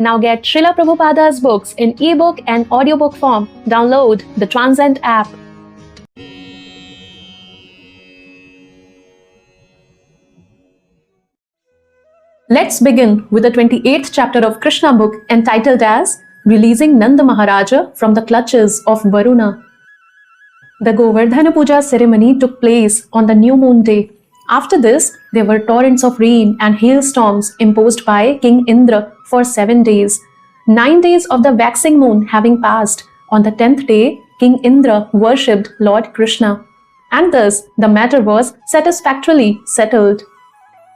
Now get Srila Prabhupada's books in ebook and audiobook form. Download the Transcend app. Let's begin with the 28th chapter of Krishna book entitled as Releasing Nanda Maharaja from the Clutches of Varuna. The Govardhana Puja ceremony took place on the new moon day. After this, there were torrents of rain and hailstorms imposed by King Indra for 7 days. 9 days of the waxing moon having passed, on the 10th day, King Indra worshipped Lord Krishna. And thus, the matter was satisfactorily settled.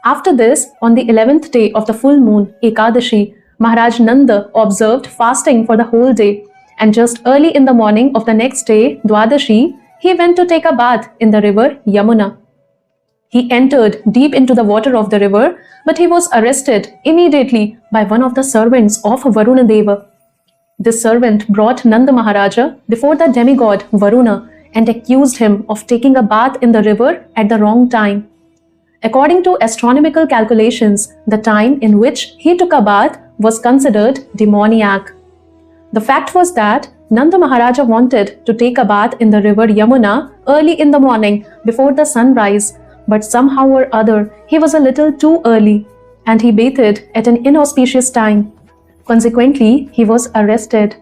After this, on the 11th day of the full moon, Ekadashi, Maharaj Nanda observed fasting for the whole day, and just early in the morning of the next day, Dwadashi, he went to take a bath in the river Yamuna. He entered deep into the water of the river, but he was arrested immediately by one of the servants of Varuna Deva. This servant brought Nanda Maharaja before the demigod Varuna and accused him of taking a bath in the river at the wrong time. According to astronomical calculations, the time in which he took a bath was considered demoniac. The fact was that Nanda Maharaja wanted to take a bath in the river Yamuna early in the morning before the sunrise, but somehow or other he was a little too early and he bathed at an inauspicious time. Consequently, he was arrested.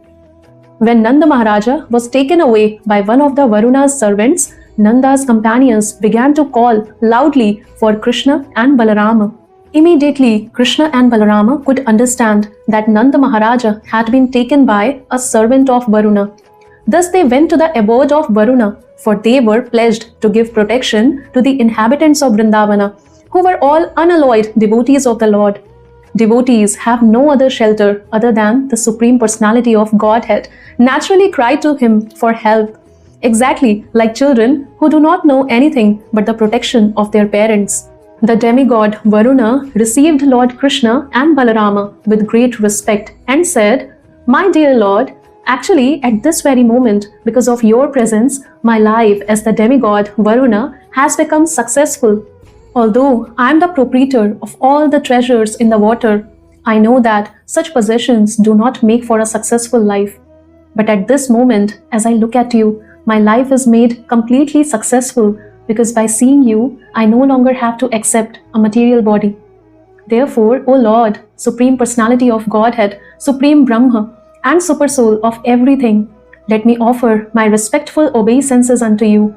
When Nanda Maharaja was taken away by one of the Varuna's servants, Nanda's companions began to call loudly for Krishna and Balarama. Immediately, Krishna and Balarama could understand that Nanda Maharaja had been taken by a servant of Varuna. Thus they went to the abode of Varuna, for they were pledged to give protection to the inhabitants of Vrindavana, who were all unalloyed devotees of the Lord. Devotees have no other shelter other than the Supreme Personality of Godhead, naturally cry to Him for help, exactly like children who do not know anything but the protection of their parents. The demigod Varuna received Lord Krishna and Balarama with great respect and said, "My dear Lord, actually at this very moment, because of your presence, my life as the demigod Varuna has become successful. Although I am the proprietor of all the treasures in the water, I know that such possessions do not make for a successful life. But at this moment, as I look at you, my life is made completely successful because by seeing you, I no longer have to accept a material body. Therefore, O Lord, Supreme Personality of Godhead, Supreme Brahma, and Supersoul of everything, let me offer my respectful obeisances unto you.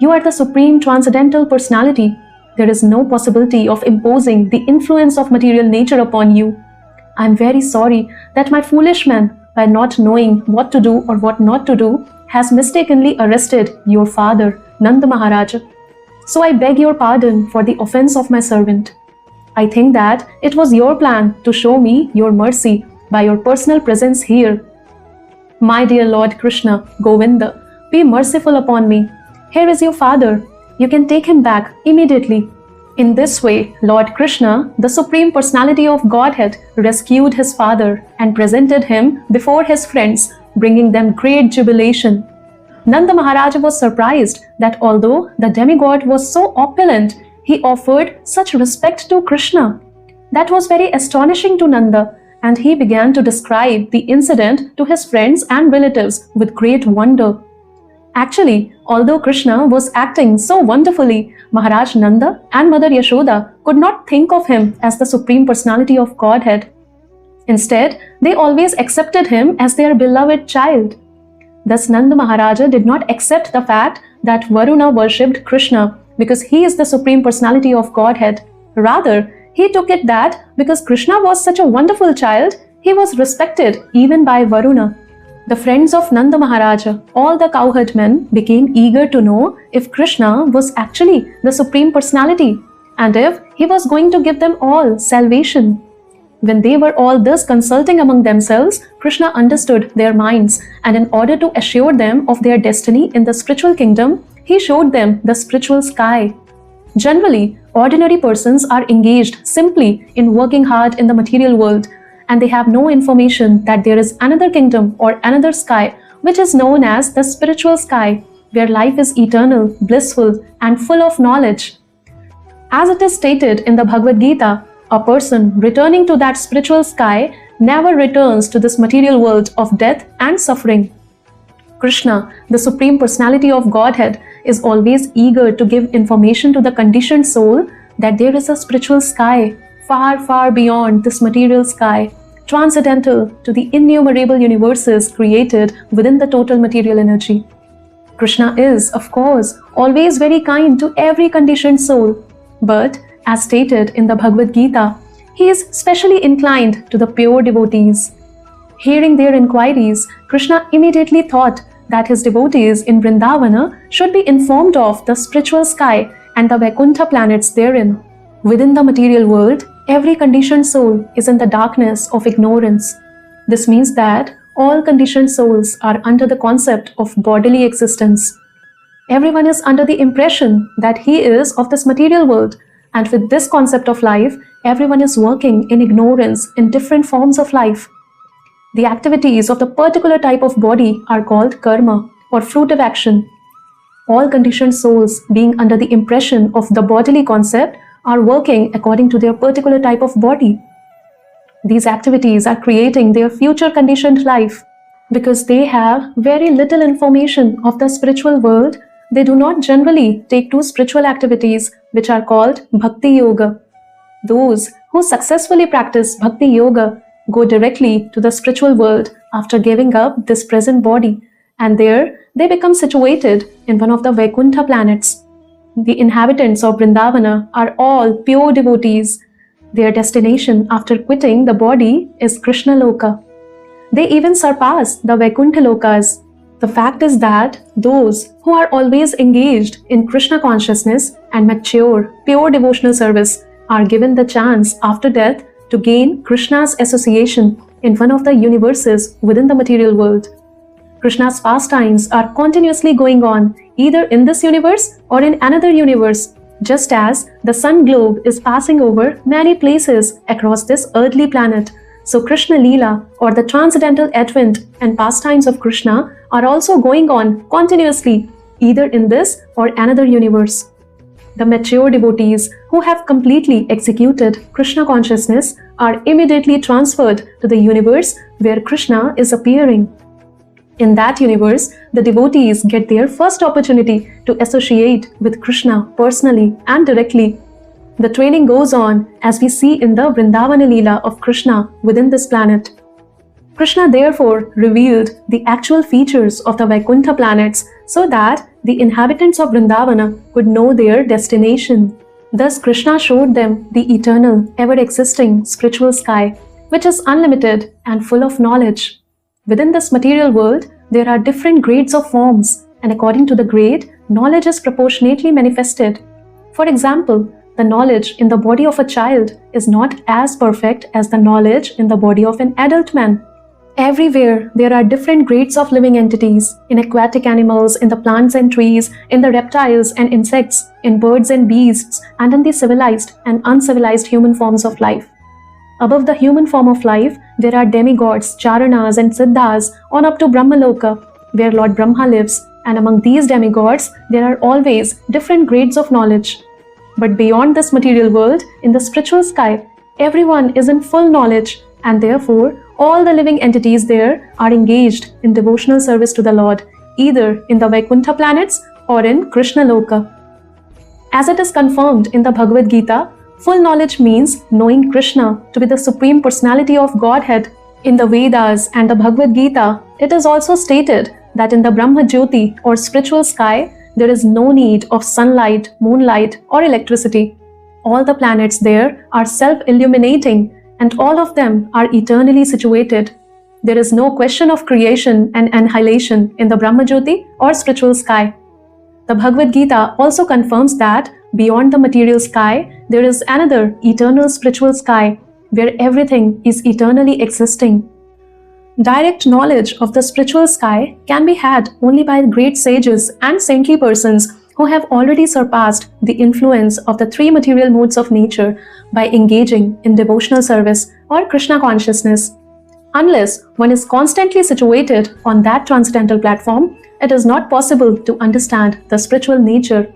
You are the Supreme Transcendental Personality. There is no possibility of imposing the influence of material nature upon you. I am very sorry that my foolish man, by not knowing what to do or what not to do, has mistakenly arrested your father, Nanda Maharaja. So I beg your pardon for the offense of my servant. I think that it was your plan to show me your mercy by your personal presence here. My dear Lord Krishna, Govinda, be merciful upon me. Here is your father. You can take him back immediately." In this way, Lord Krishna, the Supreme Personality of Godhead, rescued his father and presented him before his friends, bringing them great jubilation. Nanda Maharaja was surprised that although the demigod was so opulent, he offered such respect to Krishna. That was very astonishing to Nanda, and he began to describe the incident to his friends and relatives with great wonder. Actually, although Krishna was acting so wonderfully, Maharaj Nanda and Mother Yashoda could not think of him as the Supreme Personality of Godhead. Instead, they always accepted him as their beloved child. Thus, Nanda Maharaja did not accept the fact that Varuna worshipped Krishna because he is the Supreme Personality of Godhead. Rather, he took it that because Krishna was such a wonderful child, he was respected even by Varuna. The friends of Nanda Maharaja, all the cowherd men, became eager to know if Krishna was actually the Supreme Personality and if he was going to give them all salvation. When they were all thus consulting among themselves, Krishna understood their minds, and in order to assure them of their destiny in the spiritual kingdom, he showed them the spiritual sky. Generally, ordinary persons are engaged simply in working hard in the material world, and they have no information that there is another kingdom or another sky which is known as the spiritual sky, where life is eternal, blissful, and full of knowledge. As it is stated in the Bhagavad Gita, a person returning to that spiritual sky never returns to this material world of death and suffering. Krishna, the Supreme Personality of Godhead, is always eager to give information to the conditioned soul that there is a spiritual sky far, far beyond this material sky, transcendental to the innumerable universes created within the total material energy. Krishna is, of course, always very kind to every conditioned soul, but as stated in the Bhagavad Gita, he is specially inclined to the pure devotees. Hearing their inquiries, Krishna immediately thought that his devotees in Vrindavana should be informed of the spiritual sky and the Vaikuntha planets therein. Within the material world, every conditioned soul is in the darkness of ignorance. This means that all conditioned souls are under the concept of bodily existence. Everyone is under the impression that he is of this material world, and with this concept of life, everyone is working in ignorance in different forms of life. The activities of the particular type of body are called karma or fruit of action. All conditioned souls, being under the impression of the bodily concept, are working according to their particular type of body. These activities are creating their future conditioned life. Because they have very little information of the spiritual world, they do not generally take to spiritual activities which are called Bhakti Yoga. Those who successfully practice Bhakti Yoga go directly to the spiritual world after giving up this present body, and there they become situated in one of the Vaikuntha planets. The inhabitants of Vrindavana are all pure devotees. Their destination after quitting the body is Krishna Loka. They even surpass the Vaikuntha Lokas. The fact is that those who are always engaged in Krishna consciousness and mature, pure devotional service are given the chance after death to gain Krishna's association in one of the universes within the material world. Krishna's pastimes are continuously going on either in this universe or in another universe, just as the sun globe is passing over many places across this earthly planet. So Krishna Leela, or the transcendental advent and pastimes of Krishna, are also going on continuously either in this or another universe. The mature devotees who have completely executed Krishna consciousness are immediately transferred to the universe where Krishna is appearing. In that universe, the devotees get their first opportunity to associate with Krishna personally and directly. The training goes on as we see in the Vrindavana Leela of Krishna within this planet. Krishna therefore revealed the actual features of the Vaikuntha planets so that the inhabitants of Vrindavana could know their destination. Thus Krishna showed them the eternal, ever-existing spiritual sky, which is unlimited and full of knowledge. Within this material world, there are different grades of forms, and according to the grade, knowledge is proportionately manifested. For example, the knowledge in the body of a child is not as perfect as the knowledge in the body of an adult man. Everywhere, there are different grades of living entities, in aquatic animals, in the plants and trees, in the reptiles and insects, in birds and beasts, and in the civilized and uncivilized human forms of life. Above the human form of life, there are demigods, charanas and siddhas on up to Brahmaloka, where Lord Brahma lives, and among these demigods, there are always different grades of knowledge. But beyond this material world, in the spiritual sky, everyone is in full knowledge, and therefore, all the living entities there are engaged in devotional service to the Lord, either in the Vaikuntha planets or in Krishna Loka. As it is confirmed in the Bhagavad Gita, full knowledge means knowing Krishna to be the Supreme Personality of Godhead. In the Vedas and the Bhagavad Gita, it is also stated that in the Brahma Jyoti or spiritual sky, there is no need of sunlight, moonlight, or electricity. All the planets there are self-illuminating, and all of them are eternally situated. There is no question of creation and annihilation in the Brahma Jyoti or spiritual sky. The Bhagavad Gita also confirms that beyond the material sky, there is another eternal spiritual sky where everything is eternally existing. Direct knowledge of the spiritual sky can be had only by great sages and saintly persons who have already surpassed the influence of the three material modes of nature by engaging in devotional service or Krishna consciousness. Unless one is constantly situated on that transcendental platform, it is not possible to understand the spiritual nature.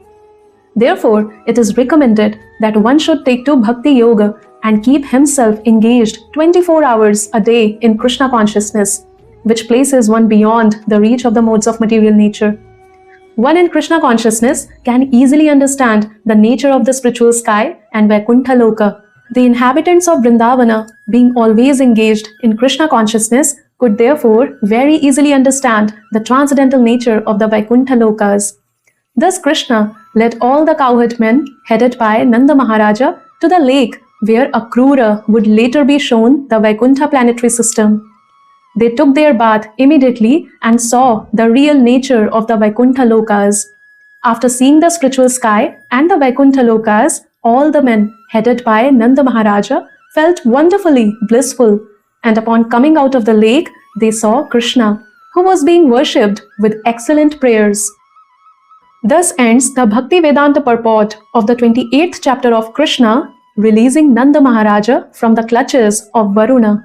Therefore, it is recommended that one should take to Bhakti Yoga and keep himself engaged 24 hours a day in Krishna consciousness, which places one beyond the reach of the modes of material nature. One in Krishna consciousness can easily understand the nature of the spiritual sky and Vaikuntha Loka. The inhabitants of Vrindavana, being always engaged in Krishna consciousness, could therefore very easily understand the transcendental nature of the Vaikuntha Lokas. Thus Krishna led all the cowherd men, headed by Nanda Maharaja, to the lake where Akrura would later be shown the Vaikuntha planetary system. They took their bath immediately and saw the real nature of the Vaikuntha Lokas. After seeing the spiritual sky and the Vaikuntha Lokas, all the men, headed by Nanda Maharaja, felt wonderfully blissful, and upon coming out of the lake, they saw Krishna, who was being worshipped with excellent prayers. Thus ends the Bhakti Vedanta purport of the 28th chapter of Krishna, releasing Nanda Maharaja from the clutches of Varuna.